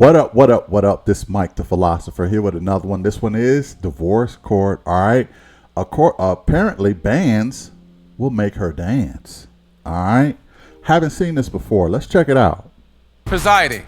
What up, what up, what up? This Mike the Philosopher here with another one. This one is Divorce Court. All right. Apparently, bands will make her dance. All right. Haven't seen this before. Let's check it out. Presiding.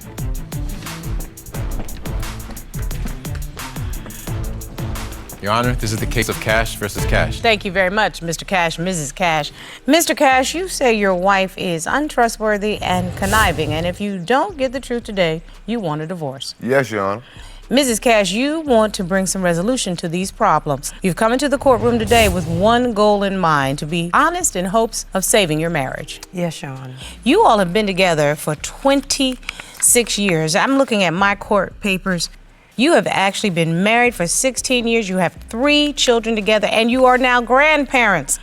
Your Honor, this is the case of Cash versus Cash. Thank you very much, Mr. Cash, Mrs. Cash. Mr. Cash, you say your wife is untrustworthy and conniving, and if you don't get the truth today, you want a divorce. Yes, Your Honor. Mrs. Cash, you want to bring some resolution to these problems. You've come into the courtroom today with one goal in mind, to be honest in hopes of saving your marriage. Yes, Your Honor. You all have been together for 26 years. I'm looking at my court papers. You have actually been married for 16 years. You have 3 children together, and you are now grandparents.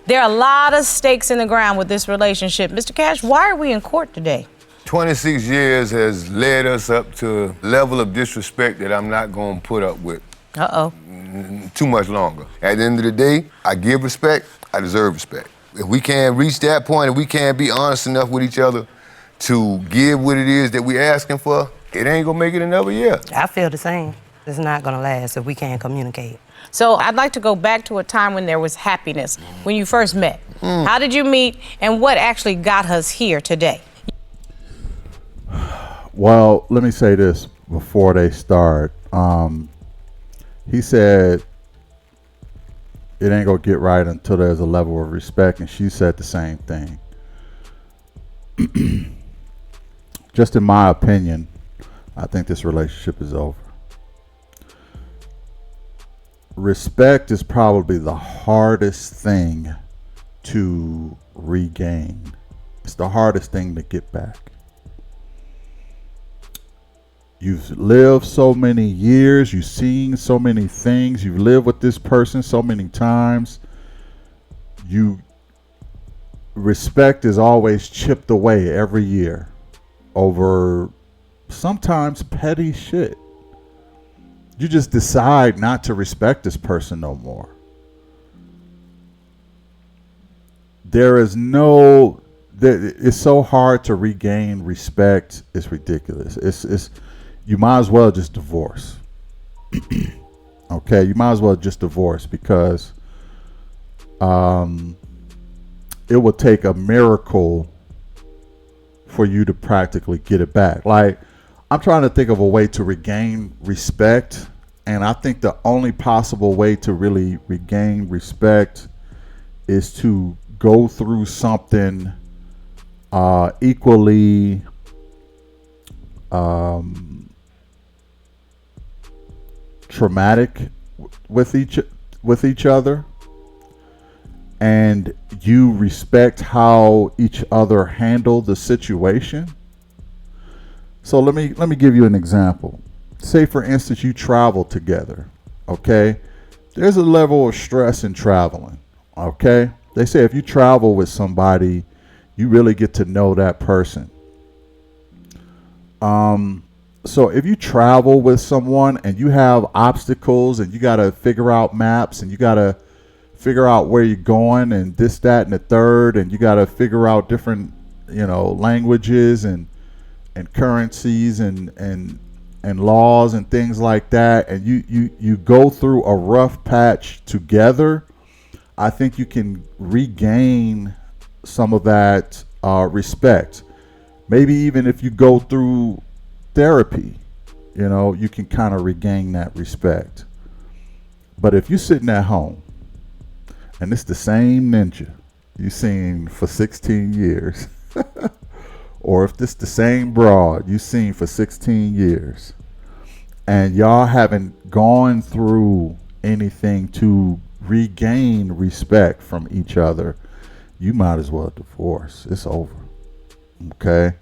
There are a lot of stakes in the ground with this relationship. Mr. Cash, why are we in court today? 26 years has led us up to a level of disrespect that I'm not going to put up with Uh-oh. too much longer. At the end of the day, I give respect, I deserve respect. If we can't reach that point, if we can't be honest enough with each other to give what it is that we're asking for, it ain't gonna make it another year. I feel the same. It's not gonna last if we can't communicate. So I'd like to go back to a time when there was happiness, when you first met. How did you meet, and what actually got us here today? Well, let me say this before they start. He said it ain't gonna get right until there's a level of respect, and she said the same thing. Just in my opinion, I think this relationship is over. Respect is probably the hardest thing to regain. It's the hardest thing to get back. You've lived so many years, you've seen so many things, you've lived with this person so many times. Respect is always chipped away every year over sometimes petty shit. You just decide not to respect this person no more. It's so hard to regain respect. It's ridiculous. You might as well just divorce. Okay, you might as well just divorce because it will take a miracle for you to practically get it back. Like, I'm trying to think of a way to regain respect, and I think the only possible way to really regain respect is to go through something equally traumatic with each other, and you respect how each other handle the situation. So let me give you an example. Say, for instance, you travel together, okay? There's a level of stress in traveling, okay? They say if you travel with somebody, you really get to know that person. So if you travel with someone and you have obstacles and you got to figure out maps and you got to figure out where you're going and this, that, and the third, and you got to figure out different, languages and currencies and laws and things like that, and you go through a rough patch together, I think you can regain some of that respect. Maybe even if you go through therapy, you can kind of regain that respect. But if you're sitting at home and it's the same ninja you've seen for 16 years or if this the same broad you've seen for 16 years and y'all haven't gone through anything to regain respect from each other, you might as well divorce. It's over. Okay?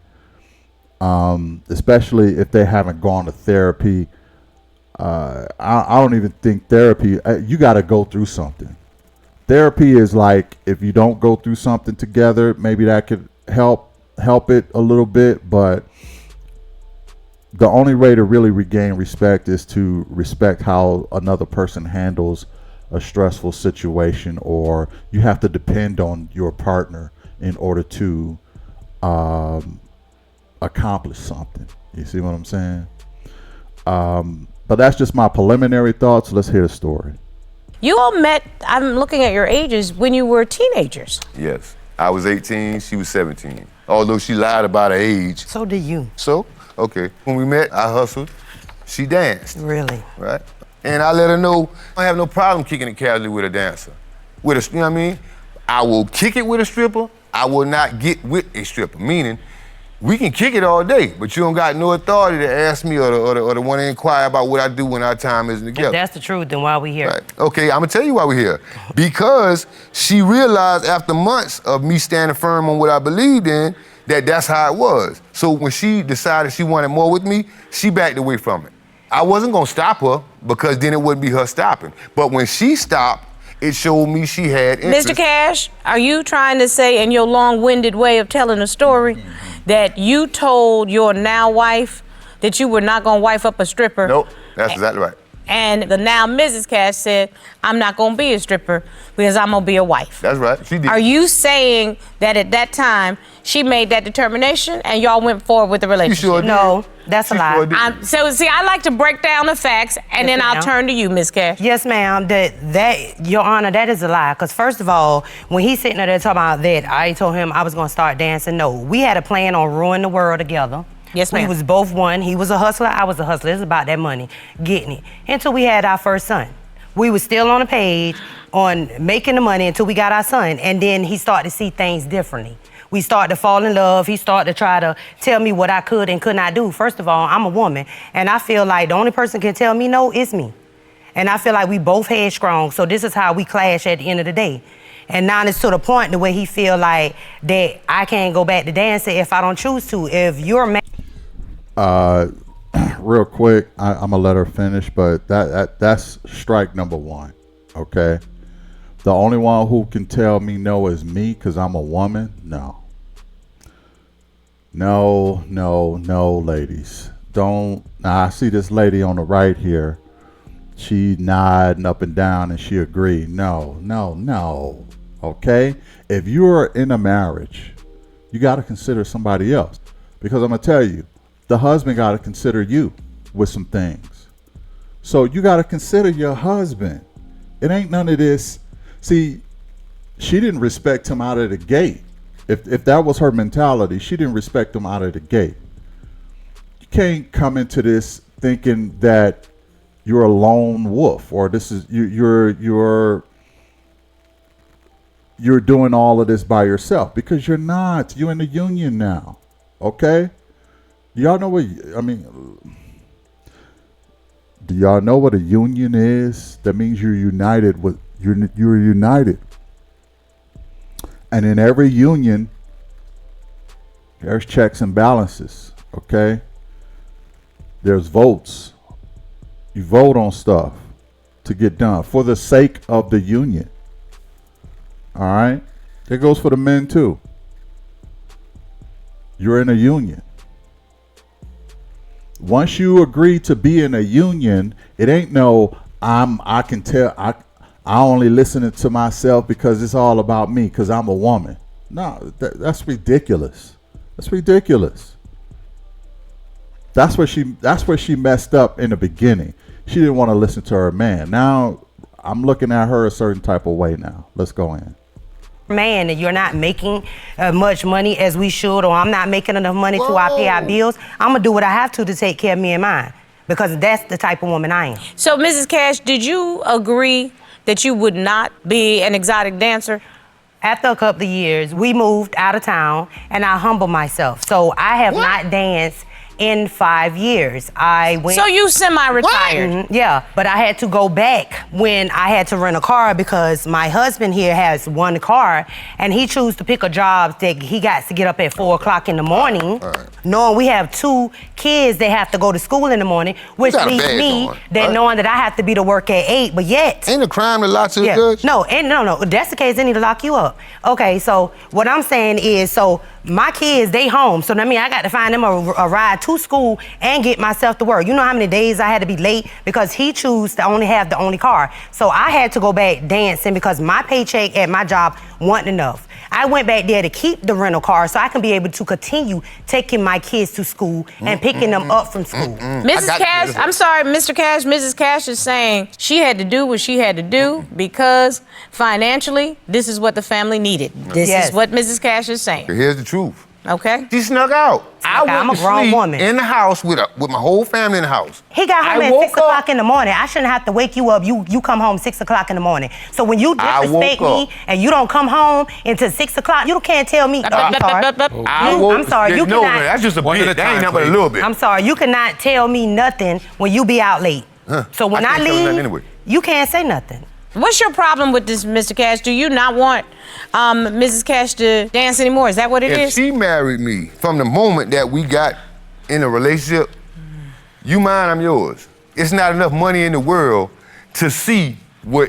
Especially if they haven't gone to therapy. I don't even think therapy, you got to go through something. Therapy is like, if you don't go through something together, maybe that could help it a little bit, but the only way to really regain respect is to respect how another person handles a stressful situation, or you have to depend on your partner in order to accomplish something. You see what I'm saying? But that's just my preliminary thoughts. Let's hear the story. You all met, I'm looking at your ages, when you were teenagers. Yes. I was 18, she was 17. Although she lied about her age. So do you. So, okay. When we met, I hustled. She danced. Really? Right? And I let her know I have no problem kicking it casually with a dancer. With a, you know what I mean? I will kick it with a stripper. I will not get with a stripper. Meaning, we can kick it all day, but you don't got no authority to ask me or to want to inquire about what I do when our time isn't together. If that's the truth, then why we here? Right. Okay, I'm gonna tell you why we're here. Because she realized after months of me standing firm on what I believed in, that that's how it was. So when she decided she wanted more with me, she backed away from it. I wasn't gonna stop her because then it wouldn't be her stopping. But when she stopped, it showed me she had interest. Mr. Cash, are you trying to say in your long-winded way of telling a story that you told your now wife that you were not gonna wife up a stripper? Nope, that's exactly right. And the now Mrs. Cash said, I'm not gonna be a stripper because I'm gonna be a wife. That's right, she did. Are you saying that at that time she made that determination and y'all went forward with the relationship? She sure did. No, that's a She lie. sure did. So see, I like to break down the facts and Yes, then I'll ma'am. turn to you, Miss Cash. Yes, ma'am. That, Your Honor, that is a lie. Because first of all, when he's sitting there talking about that, I told him I was going to start dancing. No, we had a plan on ruining the world together. Yes, ma'am. We was both one. He was a hustler, I was a hustler. It's about that money, getting it. Until we had our first son. We was still on the page on making the money until we got our son. And then he started to see things differently. We started to fall in love. He started to try to tell me what I could and could not do. First of all, I'm a woman, and I feel like the only person can tell me no is me. And I feel like we both headstrong, so this is how we clash at the end of the day. And now it's to the point the way he feel like that I can't go back to dancing if I don't choose to. If you're a man. Real quick, I'm gonna let her finish, but that's strike number one. Okay, the only one who can tell me no is me because I'm a woman. No, ladies, don't. Now I see this lady on the right here. She nodding up and down and she agreed. No. Okay, if you're in a marriage, you got to consider somebody else because I'm gonna tell you. The husband got to consider you with some things. So you got to consider your husband. It ain't none of this. See, she didn't respect him out of the gate. If that was her mentality, she didn't respect him out of the gate. You can't come into this thinking that you're a lone wolf or this is you're doing all of this by yourself because you're not. You're in the union now. Okay? Do y'all know what do y'all know what a union is? That means you're united with you're united. And in every union, there's checks and balances, okay? There's votes. You vote on stuff to get done for the sake of the union. All right? That goes for the men too. You're in a union. Once you agree to be in a union, it ain't no I can tell I only listen to myself because it's all about me because I'm a woman. No, that's ridiculous. That's ridiculous. That's where she messed up in the beginning. She didn't want to listen to her man. Now I'm looking at her a certain type of way now. Let's go in. Man, and you're not making much money as we should, or I'm not making enough money to pay our bills, I'm gonna do what I have to take care of me and mine because that's the type of woman I am. So, Mrs. Cash, did you agree that you would not be an exotic dancer? After a couple of years, we moved out of town and I humbled myself. So I have not danced in 5 years. I went. So you semi-retired? Yeah, but I had to go back when I had to rent a car because my husband here has one car and he chose to pick a job that he got to get up at 4 o'clock in the morning, knowing we have 2 kids that have to go to school in the morning, which leaves me knowing that I have to be to work at 8, but yet. Ain't a crime to lie to the judge? No, if that's the case, they need to lock you up. Okay, so what I'm saying is, so my kids, they home, so that means I got to find them a ride to school and get myself to work. You know how many days I had to be late because he chose to only have the only car. So I had to go back dancing because my paycheck at my job wasn't enough. I went back there to keep the rental car so I can be able to continue taking my kids to school and picking them up from school. Mrs. Cash, I'm sorry, Mr. Cash, Mrs. Cash is saying she had to do what she had to do because financially, this is what the family needed. This Yes. is what Mrs. Cash is saying. Here's the truth. Okay? She snuck out. I'm I a went to grown sleep woman. in the house with my whole family in the house. He got home I at woke 6 o'clock up- in the morning. I shouldn't have to wake you up. You come home 6 o'clock in the morning. So when you I disrespect woke me up. and you don't come home until 6 o'clock, you can't tell me. I'm sorry. You no, cannot. that's just a One bit. at a That ain't time, nothing but a please. little bit. I'm sorry. You cannot tell me nothing when you be out late. So when I I, can't tell you nothing leave, anyway. you can't say nothing. What's your problem with this, Mr. Cash? Do you not want Mrs. Cash to dance anymore? Is that what it If is? she married me from the moment that we got in a relationship, you mine, I'm yours. It's not enough money in the world to see what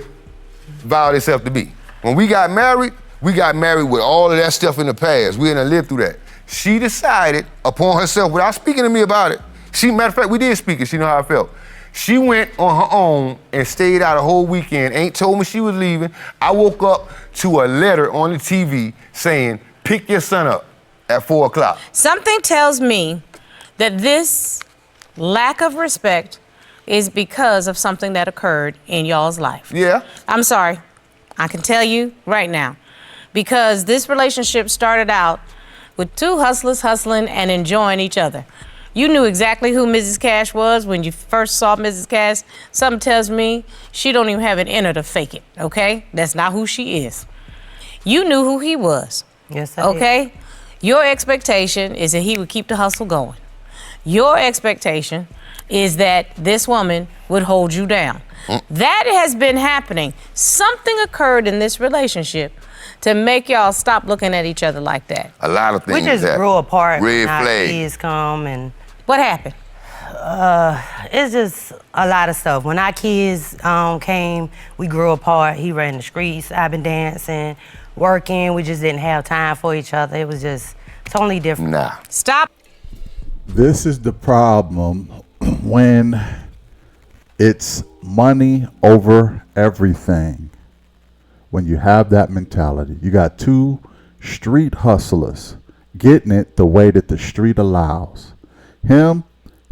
vowed itself to be. When we got married with all of that stuff in the past. We didn't live through that. She decided upon herself, without speaking to me about it. Matter of fact, we did speak and she know how I felt. She went on her own and stayed out a whole weekend, ain't told me she was leaving. I woke up to a letter on the TV saying, pick your son up at 4 o'clock. Something tells me that this lack of respect is because of something that occurred in y'all's life. Yeah. I'm sorry. I can tell you right now. Because this relationship started out with two hustlers hustling and enjoying each other. You knew exactly who Mrs. Cash was when you first saw Mrs. Cash. Something tells me she don't even have it in her to fake it, okay? That's not who she is. You knew who he was. Yes, I did. Okay? Your expectation is that he would keep the hustle going. Your expectation is that this woman would hold you down. That has been happening. Something occurred in this relationship to make y'all stop looking at each other like that. A lot of We things. just that grew apart. Red when our flag. kids come and What happened? it's just a lot of stuff. When our kids came, we grew apart. He ran the streets. I've been dancing, working. We just didn't have time for each other. It was just totally different. Nah. Stop. This is the problem when it's money over everything. When you have that mentality, you got two street hustlers getting it the way that the street allows. Him,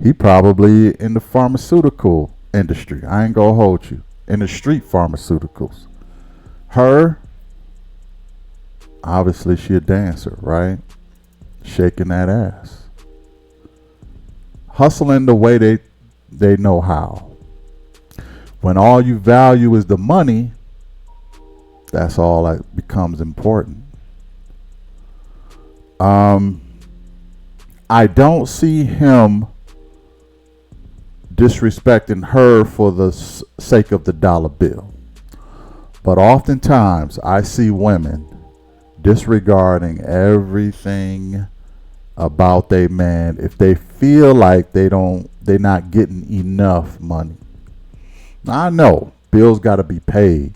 he probably in the pharmaceutical industry. I ain't gonna hold you. In the street pharmaceuticals. Her, obviously she a dancer, right? Shaking that ass. Hustling the way they know how. When all you value is the money, that's all that becomes important. I don't see him disrespecting her for the sake of the dollar bill. But oftentimes I see women disregarding everything about their man if they feel like they're not getting enough money. Now, I know bills got to be paid.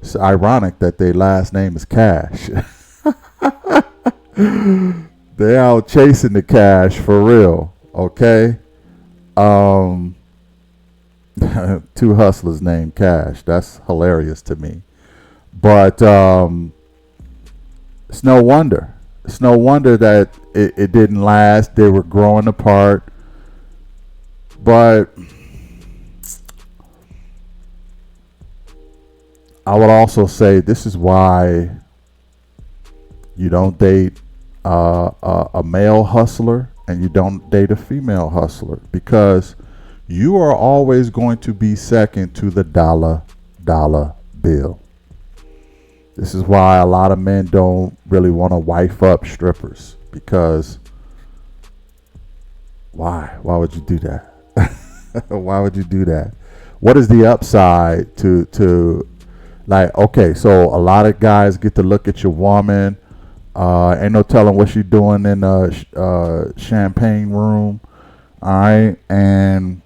It's ironic that their last name is Cash. They out chasing the cash for real, okay? Two hustlers named Cash. That's hilarious to me. But it's no wonder. It's no wonder that it didn't last. They were growing apart. But I would also say this is why you don't date a male hustler and you don't date a female hustler, because you are always going to be second to the dollar bill. This is why a lot of men don't really want to wife up strippers, because why would you do that? Why would you do that? What is the upside to like, okay, so a lot of guys get to look at your woman. Ain't no telling what she's doing in the champagne room. All right. And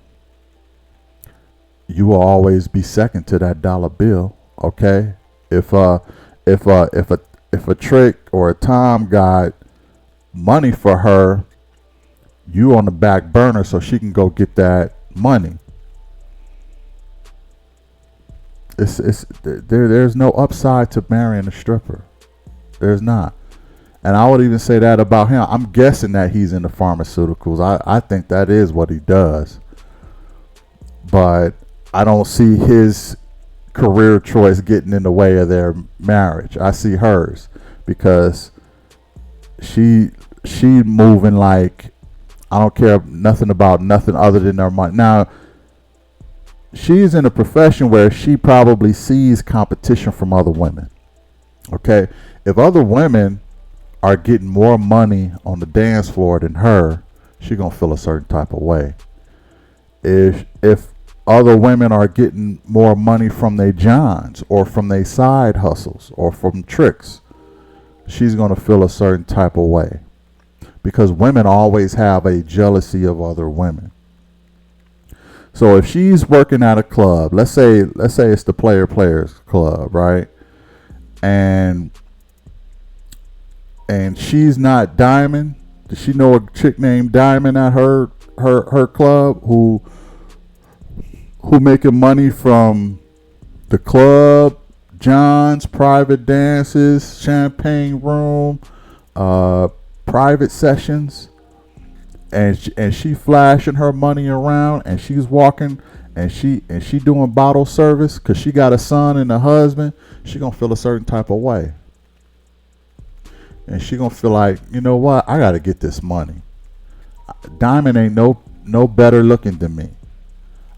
you will always be second to that dollar bill. Okay. If a trick or a Tom got money for her, you on the back burner so she can go get that money. There's no upside to marrying a stripper. There's not. And I would even say that about him. I'm guessing that he's in the pharmaceuticals. I think that is what he does. But I don't see his career choice getting in the way of their marriage. I see hers, because she moving like, I don't care nothing about nothing other than her money. Now, she's in a profession where she probably sees competition from other women. Okay? If other women are getting more money on the dance floor than her, she gonna feel a certain type of way. If other women are getting more money from their johns or from their side hustles or from tricks, she's gonna feel a certain type of way, because women always have a jealousy of other women. So if she's working at a club, let's say it's the players club, right? And she's not Diamond. Does she know a chick named Diamond at her club who making money from the club, John's, private dances, champagne room, private sessions, and she flashing her money around, and she's walking, and she doing bottle service because she got a son and a husband. She gonna feel a certain type of way. And she gonna feel like, you know what? I gotta get this money. Diamond ain't no better looking than me.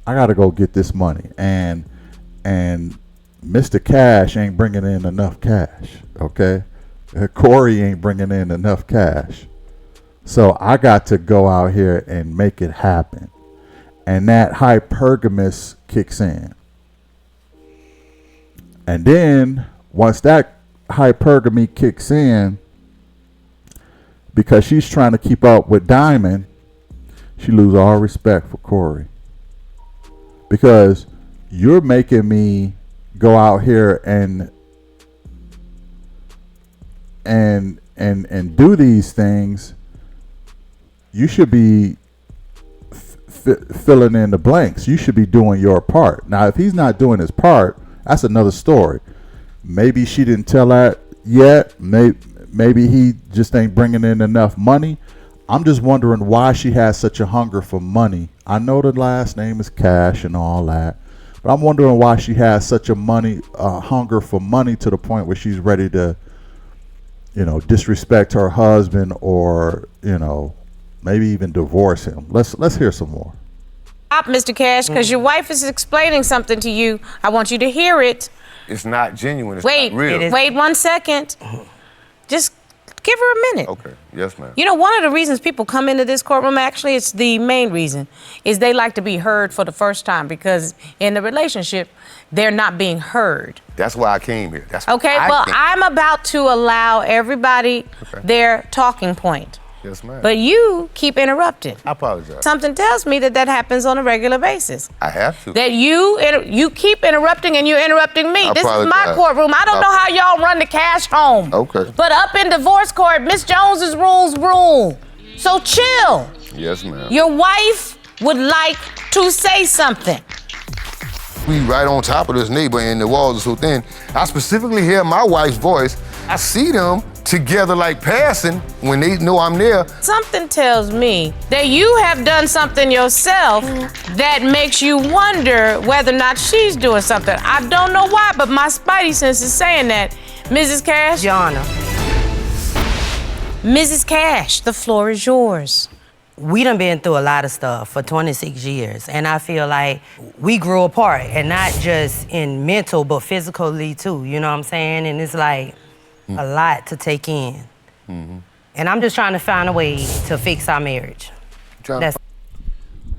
I gotta go get this money. And Mr. Cash ain't bringing in enough cash. Okay, Corey ain't bringing in enough cash. So I got to go out here and make it happen. And that hypergamous kicks in. And then once that hypergamy kicks in, because she's trying to keep up with Diamond, she loses all respect for Corey. Because you're making me go out here and do these things. You should be filling in the blanks. You should be doing your part. Now, if he's not doing his part, that's another story. Maybe she didn't tell that yet. Maybe he just ain't bringing in enough money. I'm just wondering why she has such a hunger for money. I know the last name is Cash and all that, but I'm wondering why she has such a hunger for money to the point where she's ready to, disrespect her husband, or, maybe even divorce him. Let's hear some more. Stop, Mr. Cash, because your wife is explaining something to you. I want you to hear it. It's not genuine. It's Wait, not real. wait 1 second. Just give her a minute. Okay. Yes, ma'am. One of the reasons people come into this courtroom, actually, it's the main reason, is they like to be heard for the first time, because in the relationship, they're not being heard. That's why I came here. Okay, I'm about to allow everybody their talking point. Yes, ma'am. But you keep interrupting. I apologize. Something tells me that happens on a regular basis. I have to. That you keep interrupting, and you're interrupting me. I This is my apologize. courtroom. I don't know how y'all run the Cash home. Okay. But up in divorce court, Miss Jones's rules rule. So chill. Yes, ma'am. Your wife would like to say something. We right on top of this neighbor, and the walls are so thin. I specifically hear my wife's voice. I see them together like passing when they know I'm there. Something tells me that you have done something yourself that makes you wonder whether or not she's doing something. I don't know why, but my spidey sense is saying that. Mrs. Cash? Your Honor, Mrs. Cash, the floor is yours. we done been through a lot of stuff for 26 years, and I feel like we grew apart, and not just in mental, but physically too, you know what I'm saying? And it's like a lot to take in. Mm-hmm. And I'm just trying to find a way to fix our marriage. I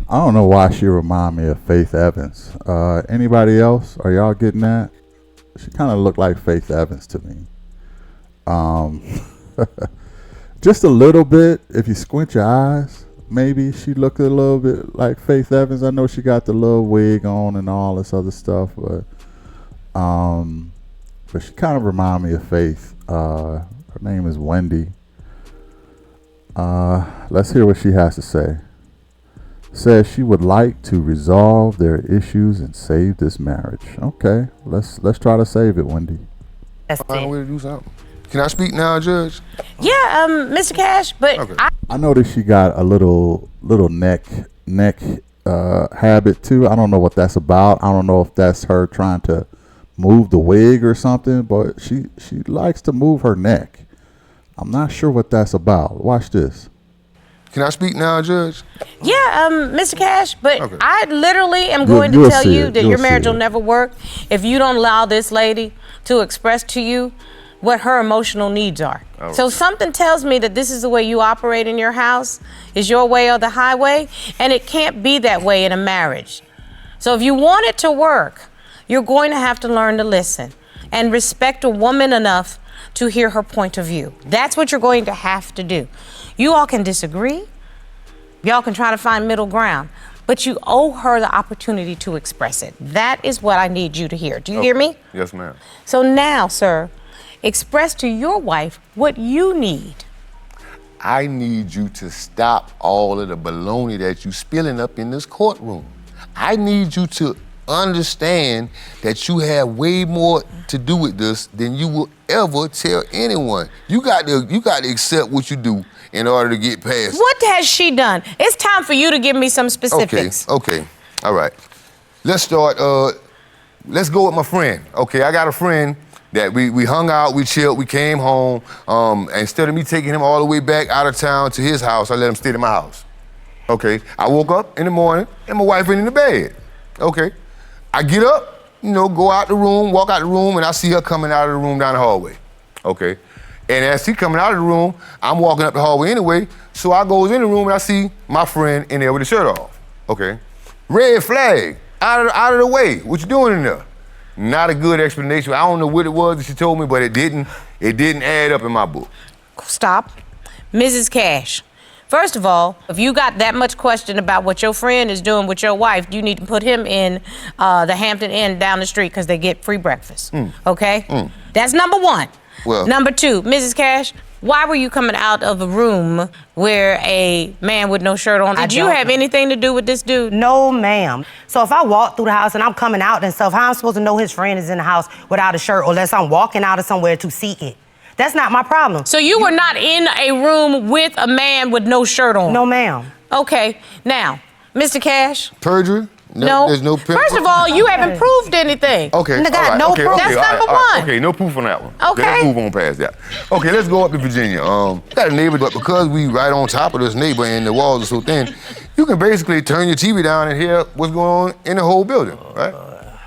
don't know why she remind me of Faith Evans. Anybody else? Are y'all getting that? She kind of looked like Faith Evans to me. Just a little bit. If you squint your eyes, maybe she looked a little bit like Faith Evans. I know she got the little wig on and all this other stuff, but she kind of remind me of Faith. Her name is Wendy. Let's hear what she has to say. Says she would like to resolve their issues and save this marriage. Okay, let's try to save it, Wendy. That's Find a it. way to do something. Can I speak now, Judge? Yeah, Mr. Cash, but Okay. I noticed she got a little neck habit too. I don't know what that's about. I don't know if that's her trying to move the wig or something, but she likes to move her neck. I'm not sure what that's about. Watch this. Can I speak now, Judge? Yeah, Mr. Cash, but Okay. I literally am You'll- going to you'll tell see you it. that You'll your see marriage will it. never work if you don't allow this lady to express to you what her emotional needs are. So something tells me that this is the way you operate in your house, is your way or the highway, and it can't be that way in a marriage. So if you want it to work, you're going to have to learn to listen and respect a woman enough to hear her point of view. That's what you're going to have to do. You all can disagree. Y'all can try to find middle ground, but you owe her the opportunity to express it. That is what I need you to hear. Do you hear me? Yes, ma'am. So now, sir, express to your wife what you need. I need you to stop all of the baloney that you spilling up in this courtroom. I need you to understand that you have way more to do with this than you will ever tell anyone. You got to accept what you do in order to get past. What has she done? It's time for you to give me some specifics. Okay. All right. Let's start. Let's go with my friend. Okay, I got a friend that we hung out, we chilled, we came home. Instead of me taking him all the way back out of town to his house, I let him stay at my house. Okay. I woke up in the morning and my wife ain't in the bed. Okay. I get up, go out the room, walk out the room, and I see her coming out of the room down the hallway. Okay. And as she coming out of the room, I'm walking up the hallway anyway, so I goes in the room and I see my friend in there with his shirt off. Okay. Red flag, out of the way. What you doing in there? Not a good explanation. I don't know what it was that she told me, but it didn't add up in my book. Stop. Mrs. Cash. First of all, if you got that much question about what your friend is doing with your wife, you need to put him in the Hampton Inn down the street because they get free breakfast. Okay? That's number one. Well- Number two, Mrs. Cash, why were you coming out of a room where a man with no shirt on? Did you don't have know. anything to do with this dude? No, ma'am. So if I walk through the house and I'm coming out and stuff, how am I supposed to know his friend is in the house without a shirt unless I'm walking out of somewhere to see it? That's not my problem. So you were not in a room with a man with no shirt on? No, ma'am. Okay, now, Mr. Cash? Perjury? No. There's no pimp. First of all, you haven't proved anything. Okay. Nigga, all right, no okay, proof. okay, That's all right, number all right. one. Okay, no proof on that one. Okay. Let's move on past that. Okay, let's go up to Virginia. Got a neighbor, but because we right on top of this neighbor and the walls are so thin, you can basically turn your TV down and hear what's going on in the whole building, right?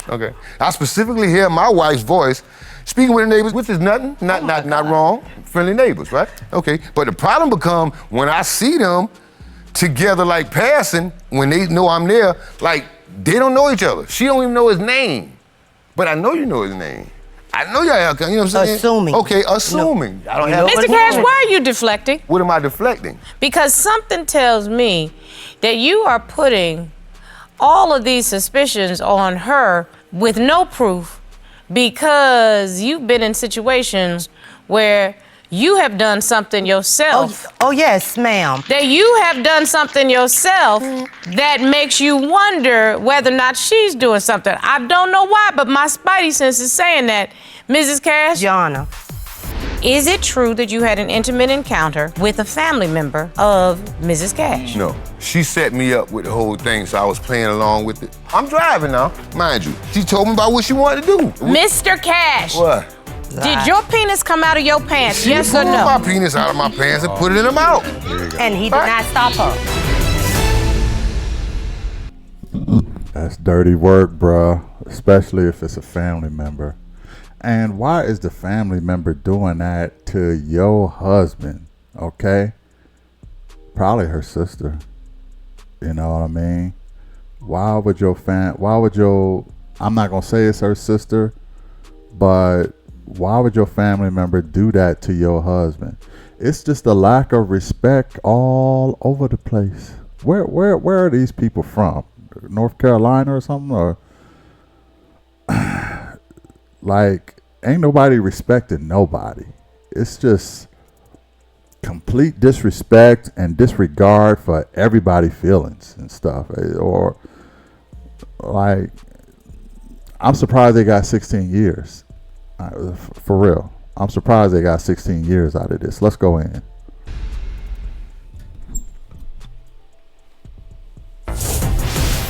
Okay. I specifically hear my wife's voice speaking with the neighbors, which is nothing, not wrong. Friendly neighbors, right? Okay. But the problem become when I see them together like passing, when they know I'm there, like they don't know each other. She don't even know his name. But I know you know his name. I know y'all, you know what I'm saying? Assuming. Okay, assuming. I don't have. Mr. Cash, why are you deflecting? What am I deflecting? Because something tells me that you are putting all of these suspicions on her with no proof because you've been in situations where you have done something yourself. Oh, yes, ma'am. That you have done something yourself that makes you wonder whether or not she's doing something. I don't know why, but my spidey sense is saying that. Mrs. Cash, Your Honor. is it true that you had an intimate encounter with a family member of Mrs. Cash? No. She set me up with the whole thing, so I was playing along with it. I'm driving now, mind you. She told me about what she wanted to do. Mr. Cash, What? did your penis come out of your pants? She Yes or pulled no? my penis out of my pants and put it in her mouth. And he did not stop her. That's dirty work, bruh, especially if it's a family member. And why is the family member doing that to your husband? Okay? Probably her sister. You know what I mean? Why would I'm not going to say it's her sister, but why would your family member do that to your husband? It's just a lack of respect all over the place. Where are these people from? North Carolina or something? Or like, ain't nobody respecting nobody. It's just complete disrespect and disregard for everybody's feelings and stuff. Or like, I'm surprised they got 16 years. For real. I'm surprised they got 16 years out of this. Let's go in.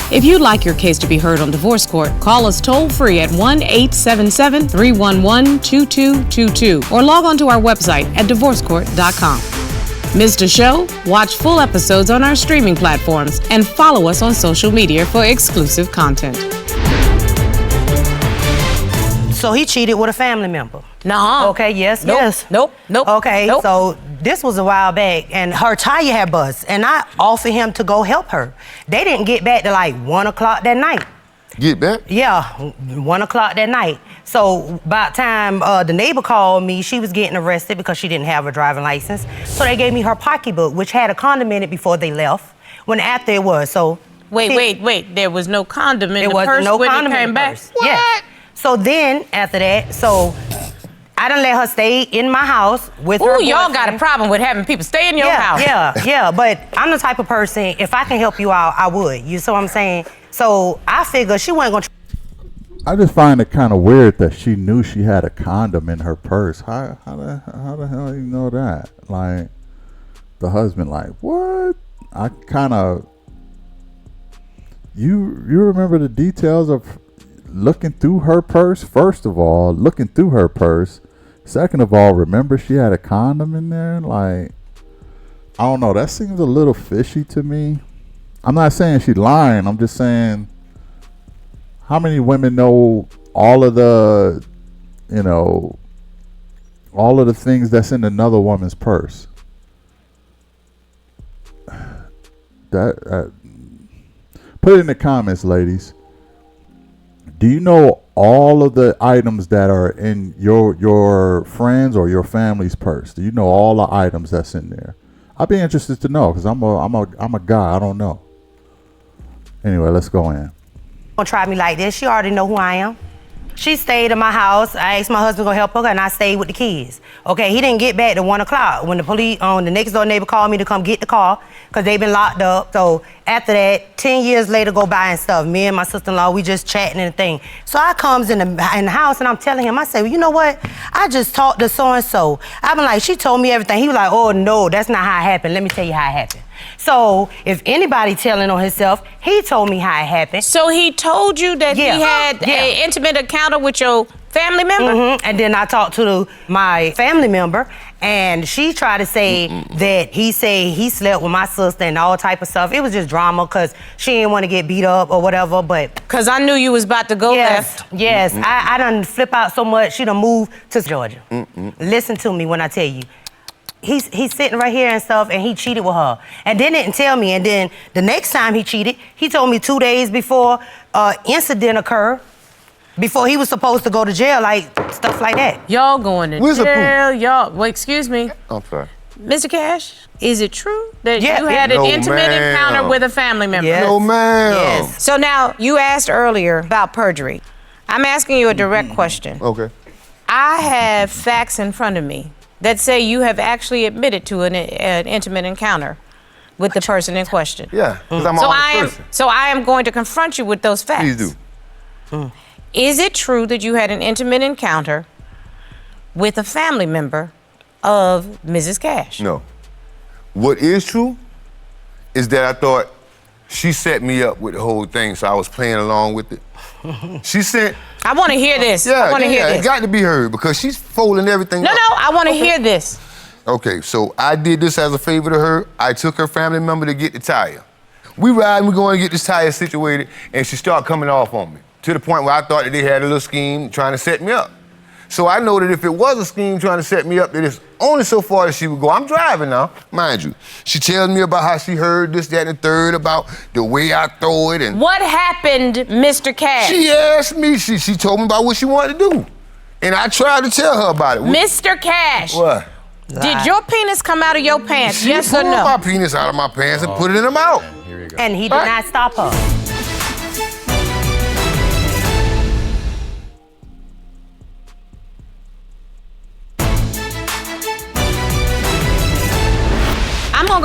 If you'd like your case to be heard on divorce court, call us toll free at 1-877-311-2222 or log on to our website at divorcecourt.com. Missed a show? Watch full episodes on our streaming platforms and follow us on social media for exclusive content. So he cheated with a family member. Nuh-uh. Okay, yes, Nope. yes. Nope. Okay, Nope. so this was a while back, and her tire had bust, and I offered him to go help her. They didn't get back to like 1 o'clock that night. Get back? Yeah, 1 o'clock that night. So by the time the neighbor called me, she was getting arrested because she didn't have a driving license. So they gave me her pocketbook, which had a condom in it before they left. When after it was, so. Wait. There was no condom in It the wasn't purse no when condom it in came the back? purse. Yes. So then, after that, so I done let her stay in my house with her Ooh, y'all got a boyfriend. problem with having people stay in your house. Yeah, but I'm the type of person, if I can help you out, I would. You see what I'm saying? So I figured she wasn't gonna I just find it kind of weird that she knew she had a condom in her purse. How the hell you know that? Like, the husband, like, what? I kind of. You remember the details of looking through her purse? First of all, looking through her purse. Second of all, remember she had a condom in there? Like, I don't know. That seems a little fishy to me. I'm not saying she's lying. I'm just saying, how many women know all of the, all of the things that's in another woman's purse? Put it in the comments, ladies. Do you know all of the items that are in your friends or your family's purse? Do you know all the items that's in there? I'd be interested to know, because I'm a guy. I don't know. Anyway, let's go in. try me like this. She already know who I am. She stayed in my house. I asked my husband to help her, and I stayed with the kids. Okay, he didn't get back to 1 o'clock when the police, the next door neighbor called me to come get the car because they've been locked up. So after that, 10 years later go by and stuff. Me and my sister-in-law, we just chatting and thing. So I comes in the house and I'm telling him, I say, well, you know what? I just talked to so-and-so. I've been like, she told me everything. He was like, oh no, that's not how it happened. Let me tell you how it happened. So if anybody telling on himself, he told me how it happened. So he told you that he had an intimate encounter with your family member? Mm-hmm. And then I talked to my family member, and she tried to say that he said he slept with my sister and all type of stuff. It was just drama because she didn't want to get beat up or whatever, but... Because I knew you was about to go left. Yes, I done flip out so much, she done moved to Georgia. Listen to me when I tell you. He's sitting right here and stuff, and he cheated with her. And then didn't tell me. And then the next time he cheated, he told me 2 days before incident occurred, before he was supposed to go to jail, like stuff like that. Y'all going to Where's the jail, y'all. Well, excuse me. I'm sorry. Mr. Cash, is it true that Yeah. you had an No, intimate ma'am. encounter with a family member? Yes. No, ma'am. Yes. So now, you asked earlier about perjury. I'm asking you a direct question. Okay. I have facts in front of me that say you have actually admitted to an intimate encounter with the person in question. Yeah, because I'm So an I honest am, person. so I am going to confront you with those facts. Please do. Is it true that you had an intimate encounter with a family member of Mrs. Cash? No. What is true is that I thought she set me up with the whole thing, so I was playing along with it. She sent... I want to hear this. I Yeah, want to hear it this. got to be heard because she's folding everything No, up. I want to hear this. Okay, so I did this as a favor to her. I took her family member to get the tire. We riding, we going to get this tire situated, and she started coming off on me to the point where I thought that they had a little scheme trying to set me up. So I know that if it was a scheme trying to set me up, that it's only so far as she would go. I'm driving now, mind you. She tells me about how she heard this, that, and the third, about the way I throw it, and What happened, Mr. Cash? she asked me, she told me about what she wanted to do. And I tried to tell her about it. Mr. Cash, What? did your penis come out of your pants? She Yes or pulled no? my penis out of my pants and put it in her mouth. Here we go. And he did not stop her.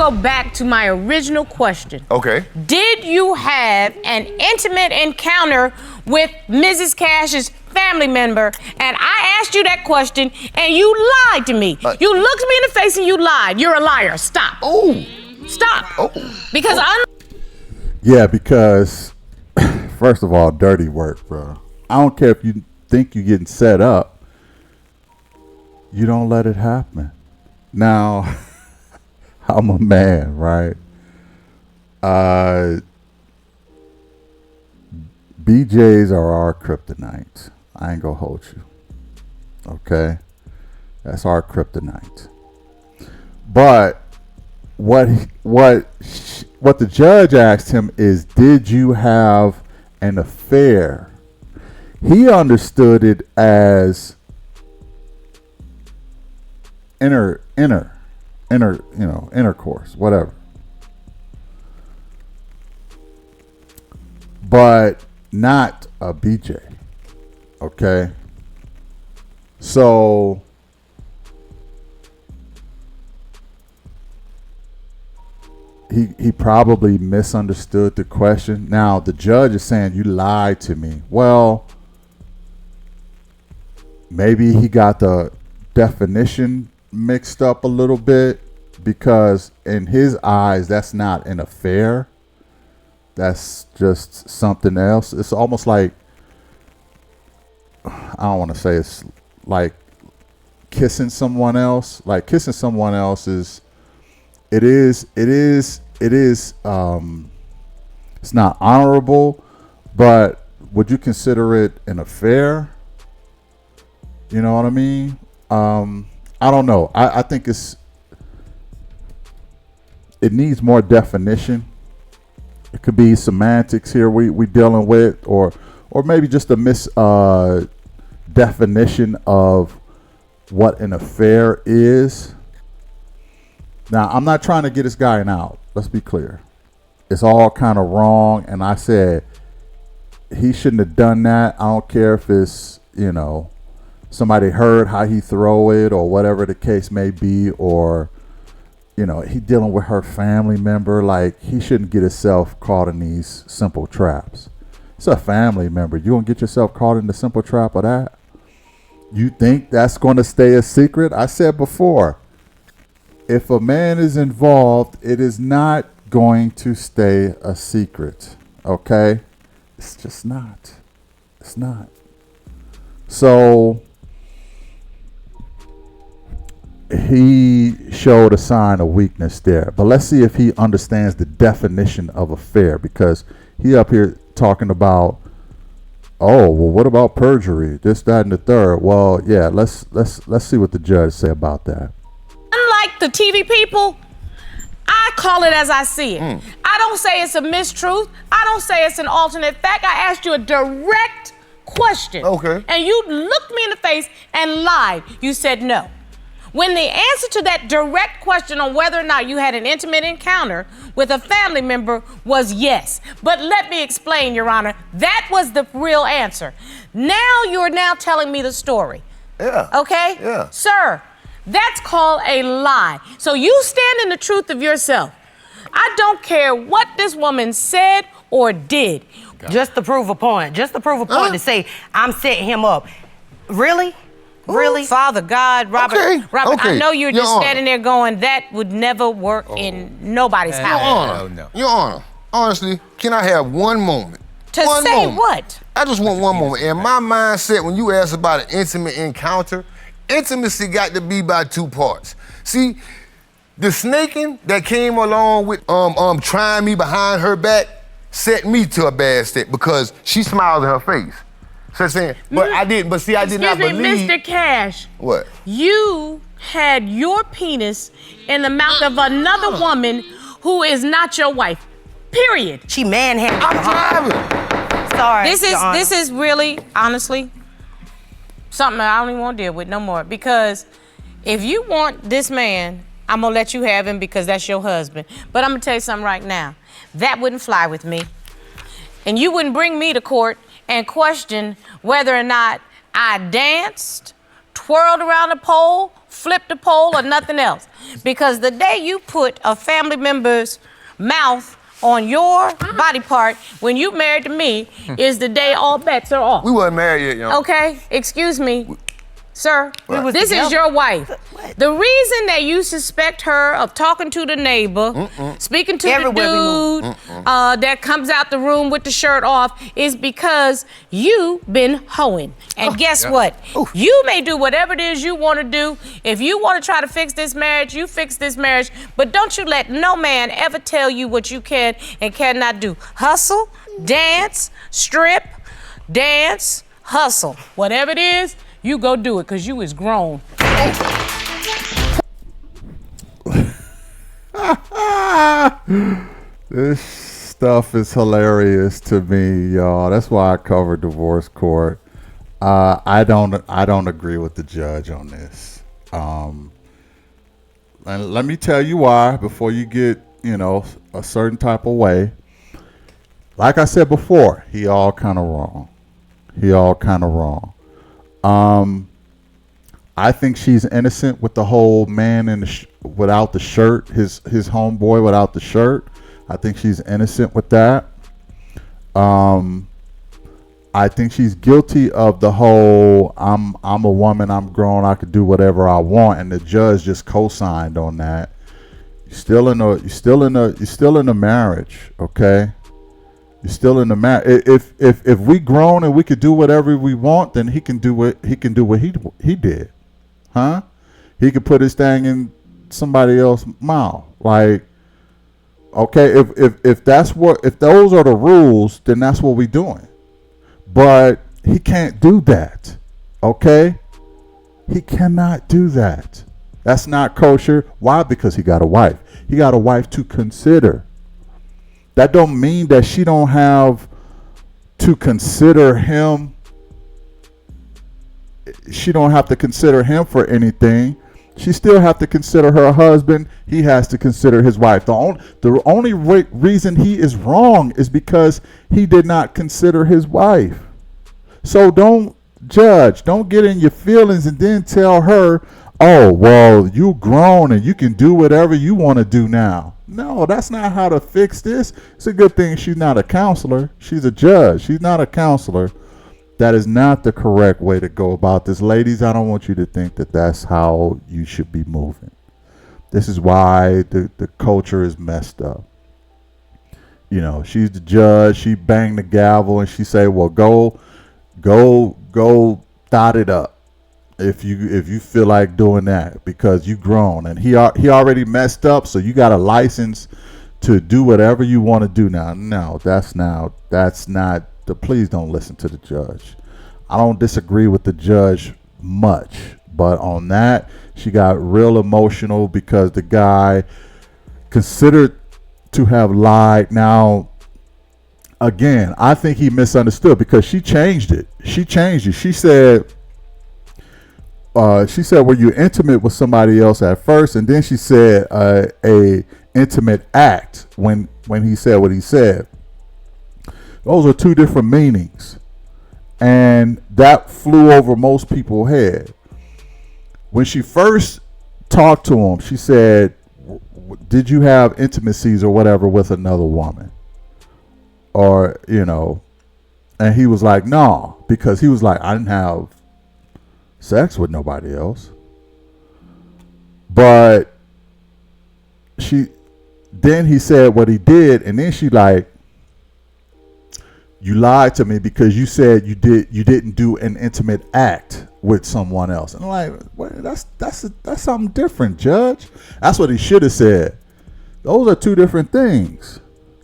go back to my original question. Okay. Did you have an intimate encounter with Mrs. Cash's family member? And I asked you that question, and you lied to me. You looked me in the face and you lied. You're a liar. Stop. Oh. Stop. Oh. Because Yeah, because first of all, dirty work, bro. I don't care if you think you're getting set up. You don't let it happen. Now, I'm a man, right? BJs are our kryptonite. I ain't gonna hold you. Okay? That's our kryptonite. But what the judge asked him is, did you have an affair? He understood it as intercourse, whatever. But not a BJ. Okay? So he probably misunderstood the question. Now the judge is saying you lied to me. Well, maybe he got the definition mixed up a little bit, because in his eyes that's not an affair. That's just something else. It's almost like, I don't want to say it's like kissing someone else. Like kissing someone else is, it's not honorable, but would you consider it an affair? You know what I mean? I don't know. I think it needs more definition. It could be semantics here we dealing with, or maybe just a definition of what an affair is. Now, I'm not trying to get this guy out. Let's be clear. It's all kind of wrong, and I said he shouldn't have done that. I don't care if it's, somebody heard how he throw it or whatever the case may be, or he dealing with her family member. Like, he shouldn't get himself caught in these simple traps. It's a family member. You gonna get yourself caught in the simple trap of that? You think that's going to stay a secret? I said before, if a man is involved, it is not going to stay a secret. Okay? It's just not. It's not. So he showed a sign of weakness there. But let's see if he understands the definition of affair, because he up here talking about, oh, well, what about perjury? This, that, and the third. Well, yeah, let's see what the judge say about that. unlike the TV people, I call it as I see it. I don't say it's a mistruth. I don't say it's an alternate fact. I asked you a direct question. Okay. And you looked me in the face and lied. You said no. When the answer to that direct question on whether or not you had an intimate encounter with a family member was yes. But let me explain, Your Honor. That was the real answer. Now you're telling me the story. Yeah. Okay? Yeah. Sir, that's called a lie. So you stand in the truth of yourself. I don't care what this woman said or did. Just to prove a point. Just to prove a point to say, I'm setting him up. Really? Really? Father God, Robert, Okay, Robert, okay. I know you're Your just Honor. standing there going, that would never work in nobody's Your house. Honor, Oh, no. Your Honor, honestly, can I have one moment? To One say moment. what? I just want one moment. In my mindset, when you ask about an intimate encounter, intimacy got to be by two parts. See, the snaking that came along with trying me behind her back set me to a bad state because she smiled in her face. So saying, but I didn't. But see, I did not Excuse me, believe. Mr. Cash. What? You had your penis in the mouth of another woman who is not your wife. Period. She manhandled I'm her, huh? driving. Sorry, This Your Honor. is really, honestly, something I don't even want to deal with no more. Because if you want this man, I'm gonna let you have him because that's your husband. But I'm gonna tell you something right now. That wouldn't fly with me. And you wouldn't bring me to court and question whether or not I danced, twirled around a pole, flip the pole or nothing else. Because the day you put a family member's mouth on your body part when you married to me is the day all bets are off. We wasn't married yet, young. Okay, excuse me. Sir, was this together. is your wife. The reason that you suspect her of talking to the neighbor, speaking to Everywhere we the dude that comes out the room with the shirt off is because you been hoeing. And guess what? You may do whatever it is you want to do. If you want to try to fix this marriage, you fix this marriage. But don't you let no man ever tell you what you can and cannot do. Hustle, dance, strip, dance, hustle. Whatever it is, you go do it, because you is grown. This stuff is hilarious to me, y'all. That's why I cover divorce court. I don't agree with the judge on this. And let me tell you why before you get, a certain type of way. Like I said before, he all kind of wrong. I think she's innocent with the whole man in without the shirt, his homeboy without the shirt. I think she's innocent with that. I think she's guilty of the whole I'm a woman, I'm grown, I could do whatever I want, and the judge just co-signed on that. You're still in a marriage, okay? You're still in the marriage. If we grown and we could do whatever we want, then he can do what he did, huh? He could put his thing in somebody else's mouth. Like, okay, if those are the rules, then that's what we doing. But he can't do that, okay? He cannot do that. That's not kosher. Why? Because he got a wife. He got a wife to consider. That don't mean that she don't have to consider him. She don't have to consider him for anything. She still have to consider her husband. He has to consider his wife. The only reason he is wrong is because he did not consider his wife. So don't judge. Don't get in your feelings and then tell her, oh, well, you grown and you can do whatever you want to do now. No, that's not how to fix this. It's a good thing she's not a counselor. She's a judge. She's not a counselor. That is not the correct way to go about this. Ladies, I don't want you to think that that's how you should be moving. This is why the culture is messed up. She's the judge. She banged the gavel and she say, well, go dot it up if you feel like doing that because you grown. And he already messed up, so you got a license to do whatever you want to do now. No, that's not. Please don't listen to the judge. I don't disagree with the judge much, but on that, she got real emotional because the guy considered to have lied. Now, again, I think he misunderstood because she changed it. She said, were you intimate with somebody else at first? And then she said a intimate act when he said what he said. Those are two different meanings. And that flew over most people's head. When she first talked to him, she said, did you have intimacies or whatever with another woman? Or, and he was like, no, because he was like, I didn't have sex with nobody else. But then he said what he did, and then she like, you lied to me because you said you didn't do an intimate act with someone else. And I'm like, well, that's something different, Judge. That's what he should have said. Those are two different things.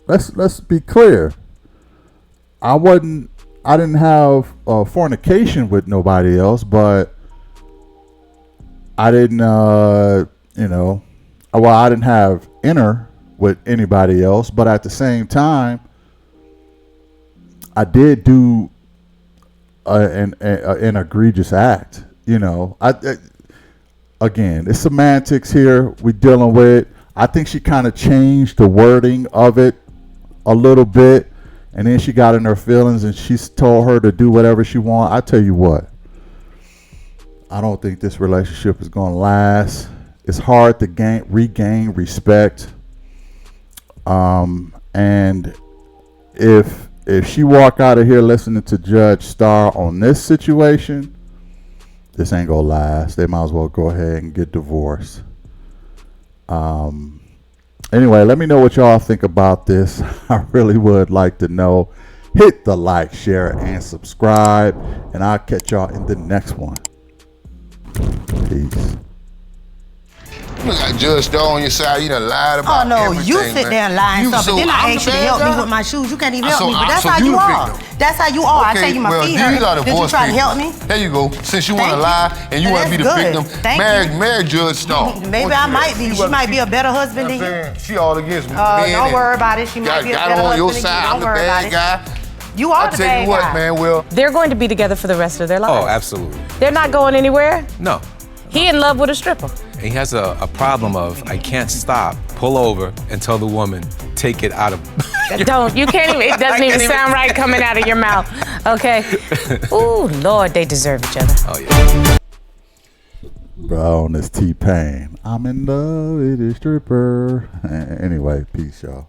Let's be clear. I didn't have fornication with nobody else, but I didn't I didn't have inner with anybody else, but at the same time I did do an egregious act. Again, it's semantics here we're dealing with. I think she kind of changed the wording of it a little bit, and then she got in her feelings and she told her to do whatever she want. I tell you what, I don't think this relationship is going to last. It's hard to regain respect. And if she walk out of here listening to Judge Starr on this situation, this ain't gonna last. They might as well go ahead and get divorced. Anyway, let me know what y'all think about this. I really would like to know. Hit the like, share, and subscribe, and I'll catch y'all in the next one. Peace. You got Judge Starr on your side. You done lied about everything, you sit man. there and lie and You stuff, so- but then I I'm ask you to the help bad me guy? with my shoes. You can't even help So- me, but that's so how you you the are. victim. That's how you are. I tell you my feet these hurt. are Did you divorce try to papers. help me? There you go. Since you want to Thank you. lie and you And want to be the that's good. victim, Thank marry Judge Starr. Maybe I might be. She might be a better husband than you. She all against me. Don't worry about it. She might be a got better on your husband than you. side. Don't I'm the worry about bad it. guy. You are I the tell bad you what, guy. man, Will. They're going to be together for the rest of their lives. Oh, absolutely. They're not going anywhere. No. He in love with a stripper. He has a problem of, I can't stop, pull over, and tell the woman, take it out of. Don't. You can't even. It doesn't even sound right coming out of your mouth. Okay. Ooh, Lord, they deserve each other. Oh, yeah. Bro, on this T-Pain. I'm in love with a stripper. Anyway, peace, y'all.